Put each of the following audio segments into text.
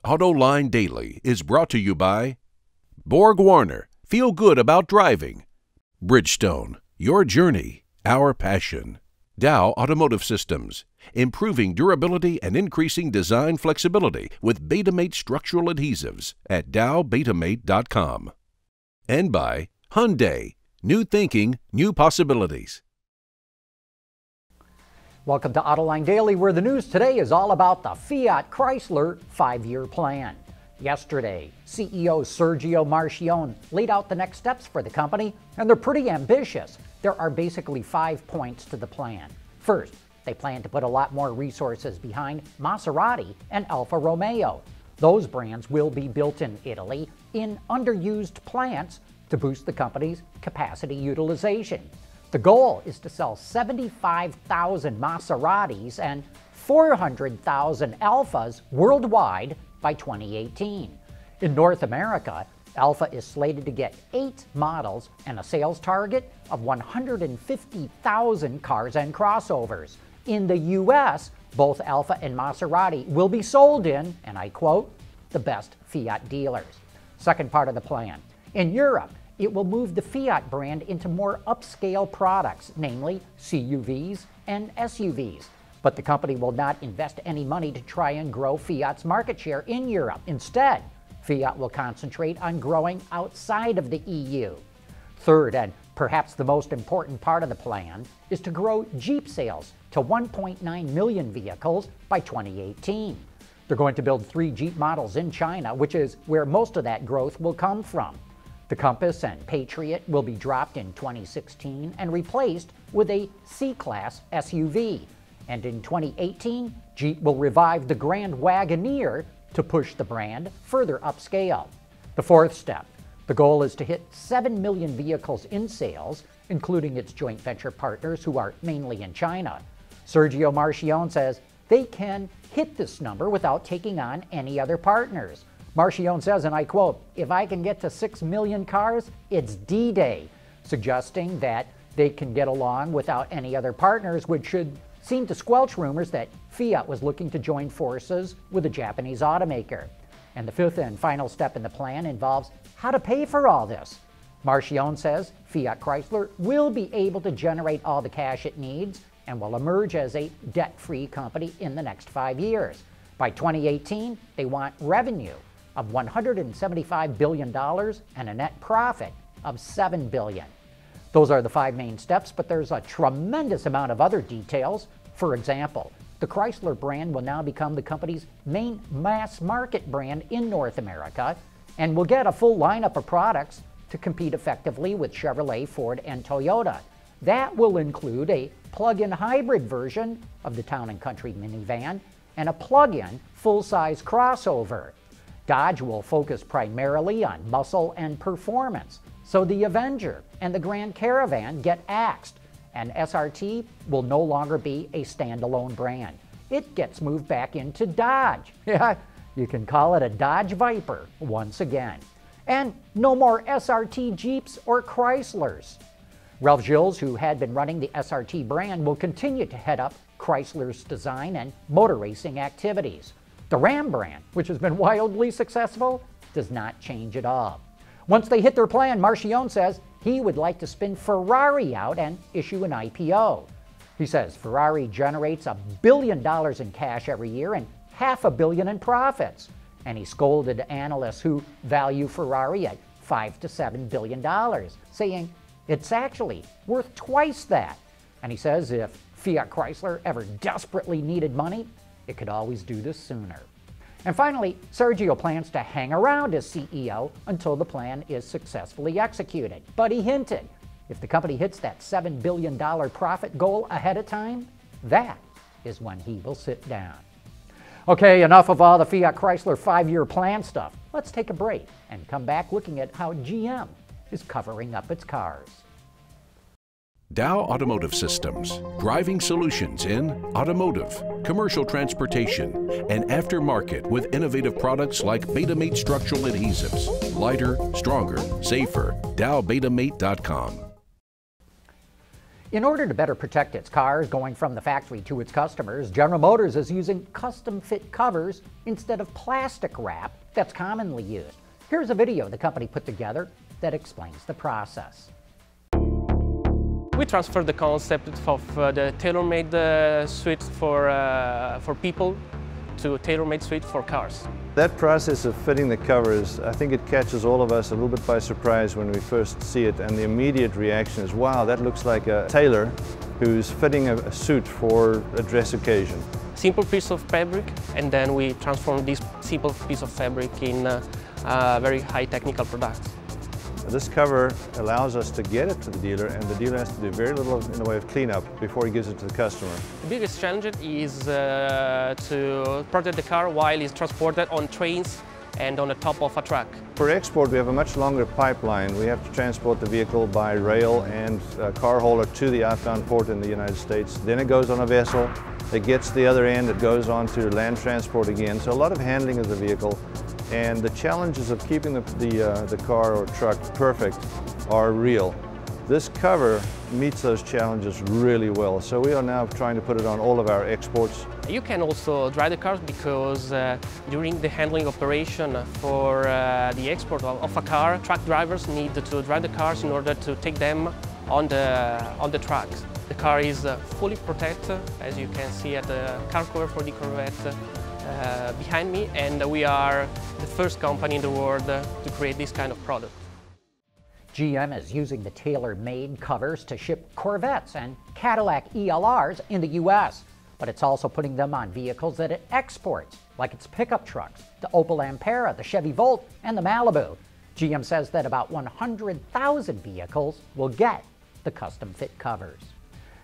Autoline Daily is brought to you by Borg Warner, feel good about driving. Bridgestone, your journey, our passion. Dow Automotive Systems, improving durability and increasing design flexibility with Betamate structural adhesives at dowbetamate.com. And by Hyundai, new thinking, new possibilities. Welcome to Autoline Daily, where the news today is all about the Fiat-Chrysler 5-year plan. Yesterday, CEO Sergio Marchionne laid out the next steps for the company, and they're pretty ambitious. There are basically 5 points to the plan. First, they plan to put a lot more resources behind Maserati and Alfa Romeo. Those brands will be built in Italy in underused plants to boost the company's capacity utilization. The goal is to sell 75,000 Maseratis and 400,000 Alfas worldwide by 2018. In North America, Alfa is slated to get 8 models and a sales target of 150,000 cars and crossovers. In the U.S., both Alfa and Maserati will be sold in, and I quote, the best Fiat dealers. Second part of the plan. In Europe, it will move the Fiat brand into more upscale products, namely CUVs and SUVs. But the company will not invest any money to try and grow Fiat's market share in Europe. Instead, Fiat will concentrate on growing outside of the EU. Third, and perhaps the most important part of the plan, is to grow Jeep sales to 1.9 million vehicles by 2018. They're going to build 3 Jeep models in China, which is where most of that growth will come from. The Compass and Patriot will be dropped in 2016 and replaced with a C-Class SUV. And in 2018, Jeep will revive the Grand Wagoneer to push the brand further upscale. The fourth step, the goal is to hit 7 million vehicles in sales, including its joint venture partners who are mainly in China. Sergio Marchionne says they can hit this number without taking on any other partners. Marchionne says, and I quote, "If I can get to 6 million cars, it's D-Day," suggesting that they can get along without any other partners, which should seem to squelch rumors that Fiat was looking to join forces with a Japanese automaker. And the fifth and final step in the plan involves how to pay for all this. Marchionne says Fiat-Chrysler will be able to generate all the cash it needs and will emerge as a debt-free company in the next 5 years. By 2018, they want revenue of $175 billion and a net profit of $7 billion. Those are the 5 main steps, but there's a tremendous amount of other details. For example, the Chrysler brand will now become the company's main mass market brand in North America and will get a full lineup of products to compete effectively with Chevrolet, Ford, and Toyota. That will include a plug-in hybrid version of the Town & Country minivan and a plug-in full-size crossover. Dodge will focus primarily on muscle and performance, so the Avenger and the Grand Caravan get axed, and SRT will no longer be a standalone brand. It gets moved back into Dodge. Yeah, you can call it a Dodge Viper once again. And no more SRT Jeeps or Chryslers. Ralph Gilles, who had been running the SRT brand, will continue to head up Chrysler's design and motor racing activities. The Ram brand, which has been wildly successful, does not change at all. Once they hit their plan, Marchionne says he would like to spin Ferrari out and issue an IPO. He says Ferrari generates $1 billion in cash every year and $500 million in profits. And he scolded analysts who value Ferrari at $5 to $7 billion, saying it's actually worth twice that. And he says if Fiat-Chrysler ever desperately needed money, it could always do this sooner. And finally, Sergio plans to hang around as CEO until the plan is successfully executed. But he hinted, if the company hits that $7 billion profit goal ahead of time, that is when he will sit down. Okay, enough of all the Fiat-Chrysler 5-year plan stuff. Let's take a break and come back looking at how GM is covering up its cars. Dow Automotive Systems, driving solutions in automotive, commercial transportation, and aftermarket with innovative products like Betamate structural adhesives. Lighter, stronger, safer. DowBetamate.com. In order to better protect its cars going from the factory to its customers, General Motors is using custom-fit covers instead of plastic wrap that's commonly used. Here's a video the company put together that explains the process. We transferred the concept of the tailor-made suite for people to tailor-made suite for cars. That process of fitting the covers, I think it catches all of us a little bit by surprise when we first see it, and the immediate reaction is, wow, that looks like a tailor who's fitting a suit for a dress occasion. Simple piece of fabric, and then we transform this simple piece of fabric in a very high technical product. This cover allows us to get it to the dealer, and the dealer has to do very little in the way of cleanup before he gives it to the customer. The biggest challenge is to protect the car while it's transported on trains and on the top of a truck. For export, we have a much longer pipeline. We have to transport the vehicle by rail and car hauler to the outbound port in the United States. Then it goes on a vessel, it gets to the other end, it goes on to land transport again. So a lot of handling of the vehicle. And the challenges of keeping the car or truck perfect are real. This cover meets those challenges really well, so we are now trying to put it on all of our exports. You can also drive the cars because during the handling operation for the export of a car, truck drivers need to drive the cars in order to take them on the trucks. The car is fully protected, as you can see at the car cover for the Corvette behind me, and we are the first company in the world to create this kind of product. GM is using the tailor-made covers to ship Corvettes and Cadillac ELRs in the U.S., but it's also putting them on vehicles that it exports, like its pickup trucks, the Opel Ampera, the Chevy Volt, and the Malibu. GM says that about 100,000 vehicles will get the custom-fit covers.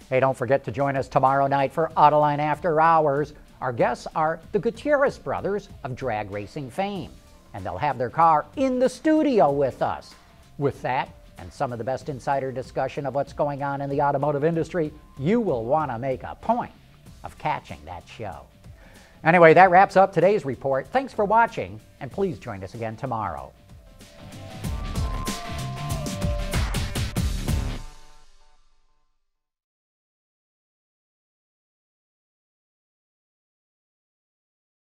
Hey, don't forget to join us tomorrow night for Autoline After Hours. Our guests are the Gutierrez brothers of drag racing fame, and they'll have their car in the studio with us. With that, and some of the best insider discussion of what's going on in the automotive industry, you will want to make a point of catching that show. Anyway, that wraps up today's report. Thanks for watching, and please join us again tomorrow.